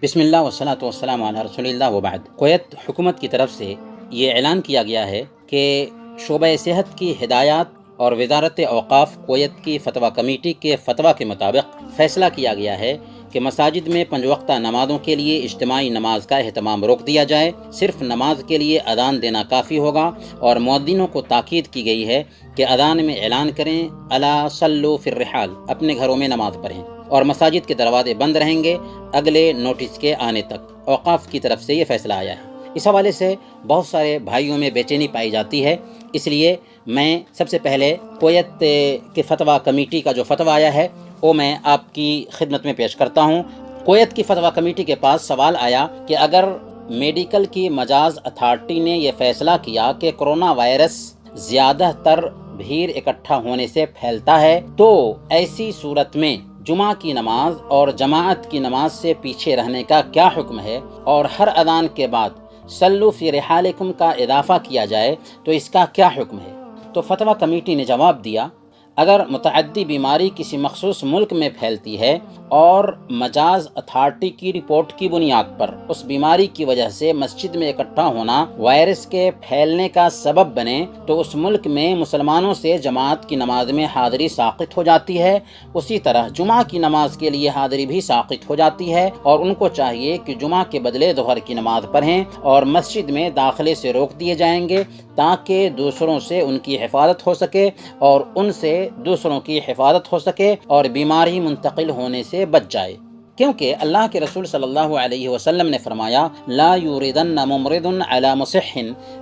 بسم اللہ والصلاۃ والسلام علی رسول اللہ وبعد۔ کویت حکومت کی طرف سے یہ اعلان کیا گیا ہے کہ شعبہ صحت کی ہدایات اور وزارت اوقاف کویت کی فتویٰ کمیٹی کے فتویٰ کے مطابق فیصلہ کیا گیا ہے کہ مساجد میں 5 وقتہ نمازوں کے لیے اجتماعی نماز کا اہتمام روک دیا جائے۔ صرف نماز کے لیے اذان دینا کافی ہوگا اور مؤذنوں کو تاکید کی گئی ہے کہ اذان میں اعلان کریں الا صلوا فی الرحال، اپنے گھروں میں نماز پڑھیں، اور مساجد کے دروازے بند رہیں گے اگلے نوٹس کے آنے تک۔ اوقاف کی طرف سے یہ فیصلہ آیا ہے۔ اس حوالے سے بہت سارے بھائیوں میں بے چینی پائی جاتی ہے، اس لیے میں سب سے پہلے کویت کے فتویٰ کمیٹی کا جو فتویٰ آیا ہے وہ میں آپ کی خدمت میں پیش کرتا ہوں۔ کویت کی فتویٰ کمیٹی کے پاس سوال آیا کہ اگر میڈیکل کی مجاز اتھارٹی نے یہ فیصلہ کیا کہ کرونا وائرس زیادہ تر بھیڑ اکٹھا ہونے سے پھیلتا ہے، تو ایسی صورت میں جمعہ کی نماز اور جماعت کی نماز سے پیچھے رہنے کا کیا حکم ہے، اور ہر اذان کے بعد صلوا فی رحالکم کا اضافہ کیا جائے تو اس کا کیا حکم ہے؟ تو فتویٰ کمیٹی نے جواب دیا، اگر متعدی بیماری کسی مخصوص ملک میں پھیلتی ہے اور مجاز اتھارٹی کی رپورٹ کی بنیاد پر اس بیماری کی وجہ سے مسجد میں اکٹھا ہونا وائرس کے پھیلنے کا سبب بنے، تو اس ملک میں مسلمانوں سے جماعت کی نماز میں حاضری ساقط ہو جاتی ہے، اسی طرح جمعہ کی نماز کے لیے حاضری بھی ساقط ہو جاتی ہے، اور ان کو چاہیے کہ جمعہ کے بدلے ظہر کی نماز پڑھیں اور مسجد میں داخلے سے روک دیے جائیں گے تاکہ دوسروں سے ان کی حفاظت ہو سکے اور ان سے دوسروں کی حفاظت ہو سکے اور بیماری منتقل ہونے سے بچ جائے، کیونکہ اللہ کے رسول صلی اللہ علیہ وسلم نے فرمایا لا یوردن ممرض علی مصح،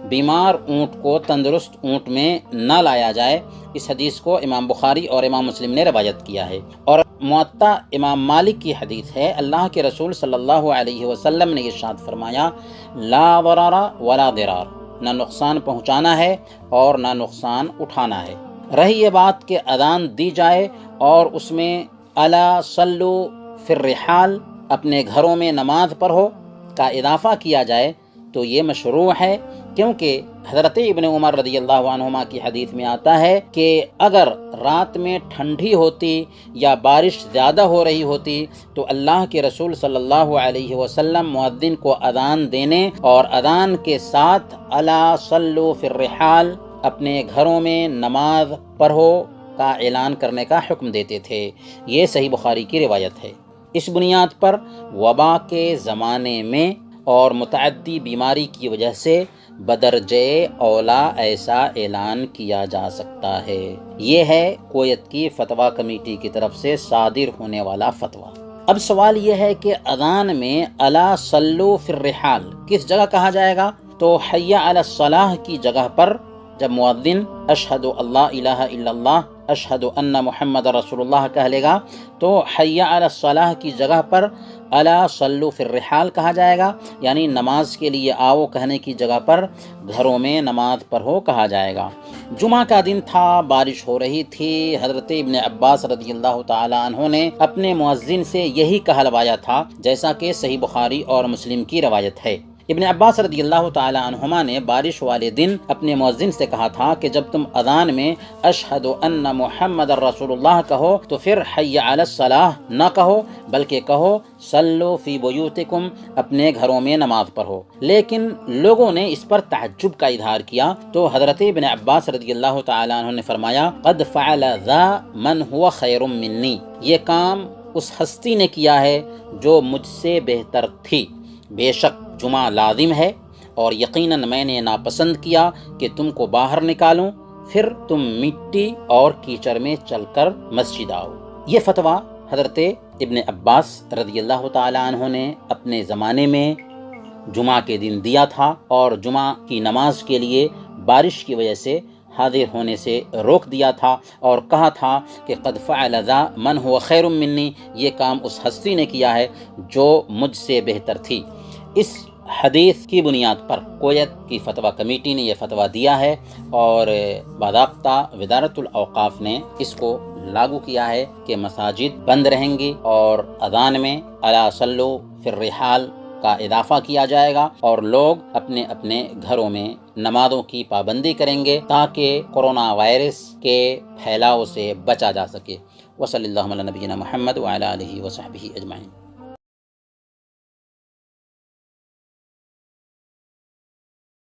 بیمار اونٹ کو تندرست اونٹ میں نہ لایا جائے۔ اس حدیث کو امام بخاری اور امام مسلم نے روایت کیا ہے، اور موطا امام مالک کی حدیث ہے، اللہ کے رسول صلی اللہ علیہ وسلم نے ارشاد فرمایا لا ضرر ولا ضرار، نہ نقصان پہنچانا ہے اور نہ نقصان اٹھانا ہے۔ رہی یہ بات کہ اذان دی جائے اور اس میں الا صلوا فی الرحال، اپنے گھروں میں نماز پڑھو کا اضافہ کیا جائے، تو یہ مشروع ہے، کیونکہ حضرت ابن عمر رضی اللہ عنہما کی حدیث میں آتا ہے کہ اگر رات میں ٹھنڈی ہوتی یا بارش زیادہ ہو رہی ہوتی تو اللہ کے رسول صلی اللہ علیہ وسلم مؤذن کو اذان دینے اور اذان کے ساتھ الا صلوا فی الرحال، اپنے گھروں میں نماز پڑھو کا اعلان کرنے کا حکم دیتے تھے۔ یہ صحیح بخاری کی روایت ہے۔ اس بنیاد پر وبا کے زمانے میں اور متعدی بیماری کی وجہ سے بدرجہ اولا ایسا اعلان کیا جا سکتا ہے۔ یہ ہے کویت کی فتویٰ کمیٹی کی طرف سے صادر ہونے والا فتویٰ۔ اب سوال یہ ہے کہ اذان میں الا صلوا فی الرحال کس جگہ کہا جائے گا؟ تو حی علی الصلاح کی جگہ پر جب مؤذن اشہد اللہ الہ الا اللہ اشہد ان محمد رسول اللہ کہہ لے گا تو حی علی الصلاح کی جگہ پر الا صلوا فی الرحال کہا جائے گا، یعنی نماز کے لیے آؤ کہنے کی جگہ پر گھروں میں نماز پڑھو کہا جائے گا۔ جمعہ کا دن تھا، بارش ہو رہی تھی، حضرت ابن عباس رضی اللہ تعالی عنہ نے اپنے مؤذن سے یہی کہلوایا تھا، جیسا کہ صحیح بخاری اور مسلم کی روایت ہے۔ ابن عباس رضی اللہ تعالی عنہما نے بارش والے دن اپنے مؤذن سے کہا تھا کہ جب تم اذان میں اشہد ان محمد رسول اللہ کہو تو پھر حی علی الصلاح نہ کہو، بلکہ کہو صلوا فی بیوتکم، اپنے گھروں میں نماز پڑھو۔ لیکن لوگوں نے اس پر تعجب کا اظہار کیا، تو حضرت ابن عباس رضی اللہ تعالی عنہ نے فرمایا قد فعل ذا من هو خیر منی، یہ کام اس ہستی نے کیا ہے جو مجھ سے بہتر تھی۔ بے شک جمعہ لازم ہے اور یقیناً میں نے ناپسند کیا کہ تم کو باہر نکالوں، پھر تم مٹی اور کیچڑ میں چل کر مسجد آؤ۔ یہ فتویٰ حضرت ابن عباس رضی اللہ تعالی عنہ نے اپنے زمانے میں جمعہ کے دن دیا تھا، اور جمعہ کی نماز کے لیے بارش کی وجہ سے حاضر ہونے سے روک دیا تھا، اور کہا تھا کہ قد فعل ذا من هو خیر منی، یہ کام اس ہستی نے کیا ہے جو مجھ سے بہتر تھی۔ اس حدیث کی بنیاد پر کویت کی فتویٰ کمیٹی نے یہ فتویٰ دیا ہے، اور باضابطہ وزارت الاوقاف نے اس کو لاگو کیا ہے کہ مساجد بند رہیں گی اور اذان میں الا صلوا فی الرحال کا اضافہ کیا جائے گا، اور لوگ اپنے اپنے گھروں میں نمازوں کی پابندی کریں گے تاکہ کرونا وائرس کے پھیلاؤ سے بچا جا سکے۔ وصلی اللہ علی نبینا محمد وعلی آلہ وصحبہ اجمعین۔